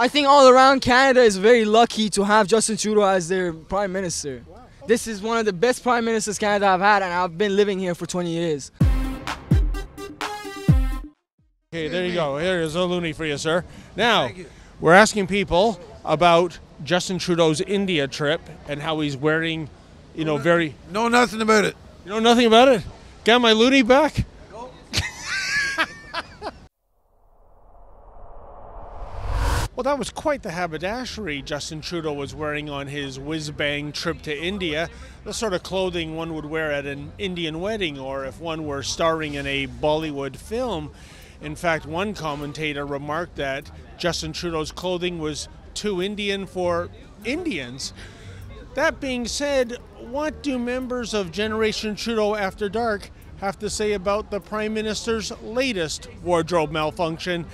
I think all around Canada is very lucky to have Justin Trudeau as their prime minister. Wow. This is one of the best prime ministers Canada have had, and I've been living here for 20 years. Okay, there you go. Here's a loonie for you, sir. Now, we're asking people about Justin Trudeau's India trip and how he's wearing, you know, very... Know nothing about it. You know nothing about it? Got my loonie back? No. Well, that was quite the haberdashery Justin Trudeau was wearing on his whiz-bang trip to India. The sort of clothing one would wear at an Indian wedding or if one were starring in a Bollywood film. In fact, one commentator remarked that Justin Trudeau's clothing was too Indian for Indians. That being said, what do members of Generation Trudeau After Dark have to say about the Prime Minister's latest wardrobe malfunction?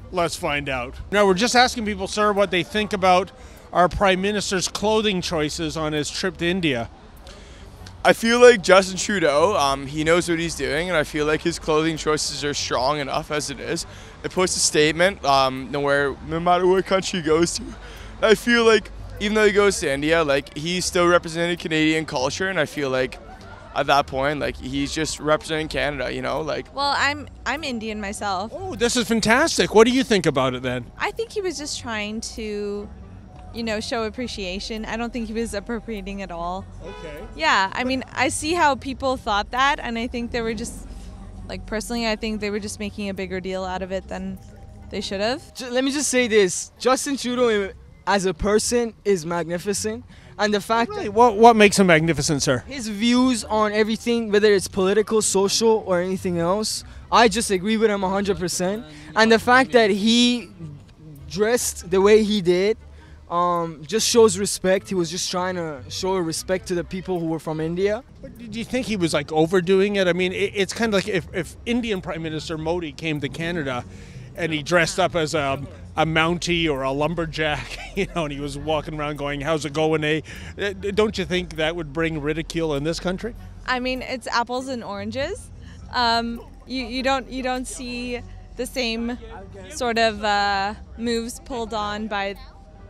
Let's find out. Now, we're just asking people, sir, what they think about our Prime Minister's clothing choices on his trip to India. I feel like Justin Trudeau, he knows what he's doing, and I feel like his clothing choices are strong enough as it is. It puts a statement no matter what country he goes to. I feel like even though he goes to India, like he's still representing Canadian culture, and I feel like at that point, like he's just representing Canada, you know, like. Well, I'm Indian myself. Oh, this is fantastic. What do you think about it then? I think he was just trying to, you know, show appreciation. I don't think he was appropriating at all. Okay. Yeah, I mean, I see how people thought that, and I think they were just, like, personally, I think they were just making a bigger deal out of it than they should have. Let me just say this. Justin Trudeau as a person is magnificent. And the fact that what makes him magnificent, sir? His views on everything, whether it's political, social, or anything else, I just agree with him 100%. And the fact that he dressed the way he did just shows respect. He was just trying to show respect to the people who were from India. But did you think he was like overdoing it? I mean, it's kind of like if Indian Prime Minister Modi came to Canada and he dressed up as a Mountie or a lumberjack, you know, and he was walking around going, "How's it going, eh?" Don't you think that would bring ridicule in this country? I mean, it's apples and oranges. You don't see the same sort of moves pulled on by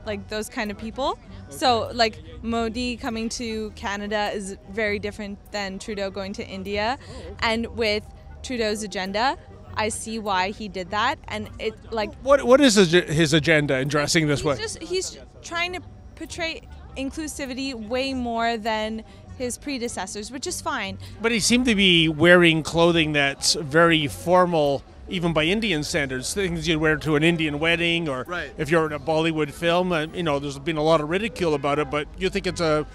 like those kind of people. So like Modi coming to Canada is very different than Trudeau going to India, and with Trudeau's agenda, I see why he did that, and it like. What is his agenda in dressing this way? He's trying to portray inclusivity way more than his predecessors, which is fine. But he seemed to be wearing clothing that's very formal, even by Indian standards. Things you'd wear to an Indian wedding, or if you're in a Bollywood film. You know, there's been a lot of ridicule about it, but you think it's a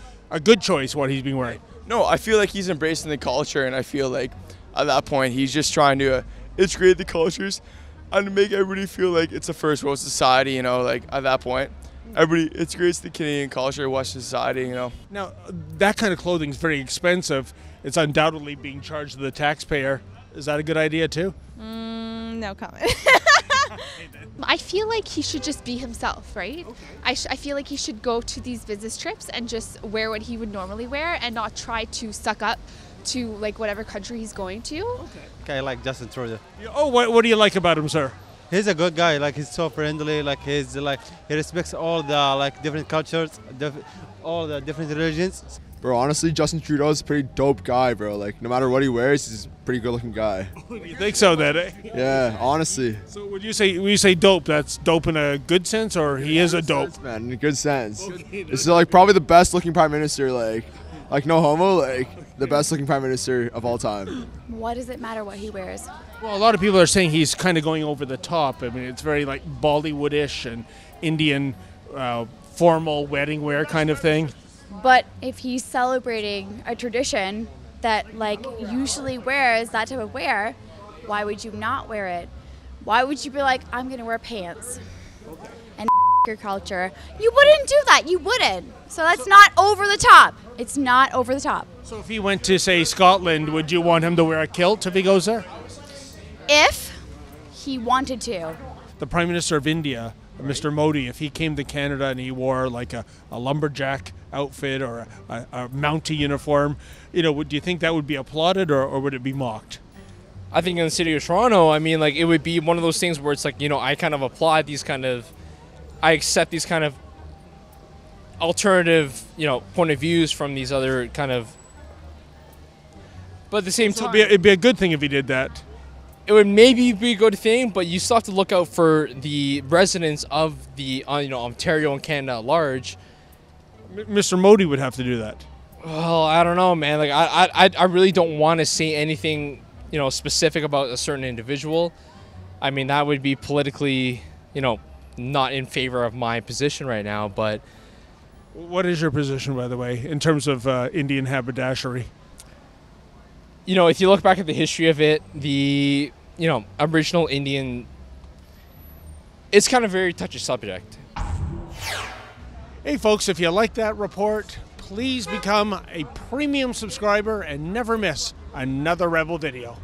good choice what he's been wearing? No, I feel like he's embracing the culture, and I feel like at that point he's just trying to integrate the cultures and make everybody feel like it's a first world society, you know, like at that point. Everybody integrates the Canadian culture, Western society, you know. Now, that kind of clothing is very expensive. It's undoubtedly being charged to the taxpayer. Is that a good idea too? No comment. I feel like he should just be himself, right? Okay. I feel like he should go to these business trips and just wear what he would normally wear and not try to suck up to like whatever country he's going to. Okay, I like Justin Trudeau. Oh, what do you like about him, sir? He's a good guy. Like he's so friendly. Like he respects all the like different cultures, all the different religions. Bro, honestly, Justin Trudeau is a pretty dope guy, bro. Like no matter what he wears, he's a pretty good-looking guy. You think so, then? Eh? Yeah, honestly. So when you say dope, that's dope in a good sense, or he is a dope? Sense, man, in a good sense. Okay, this is like probably the best-looking prime minister, like no homo, like the best-looking prime minister of all time. What does it matter what he wears? Well, a lot of people are saying he's kind of going over the top. I mean, it's very like Bollywood-ish and Indian formal wedding wear kind of thing. But if he's celebrating a tradition that like usually wears that type of wear, why would you not wear it? Why would you be like, I'm gonna wear pants and your culture? You wouldn't do that. You wouldn't. So that's not over the top. It's not over the top. So if he went to, say, Scotland, would you want him to wear a kilt if he goes there? If he wanted to. The Prime Minister of India, Mr. Modi, if he came to Canada and he wore like a lumberjack outfit or a Mountie uniform, you know, do you think that would be applauded or would it be mocked? I think in the city of Toronto, I mean, like it would be one of those things where it's like, you know, I kind of applaud these kind of I accept these kind of alternative, point of views from these other kind of. But at the same time, it'd be a good thing if he did that. It would maybe be a good thing, but you still have to look out for the residents of the Ontario and Canada at large. Mr. Modi would have to do that. Well, I don't know, man. Like I really don't want to say anything, specific about a certain individual. I mean, that would be politically, not in favor of my position right now. But what is your position, by the way, in terms of Indian haberdashery? If you look back at the history of it, the, Aboriginal Indian, it's kind of a very touchy subject. Hey folks, if you like that report, please become a premium subscriber and never miss another Rebel video.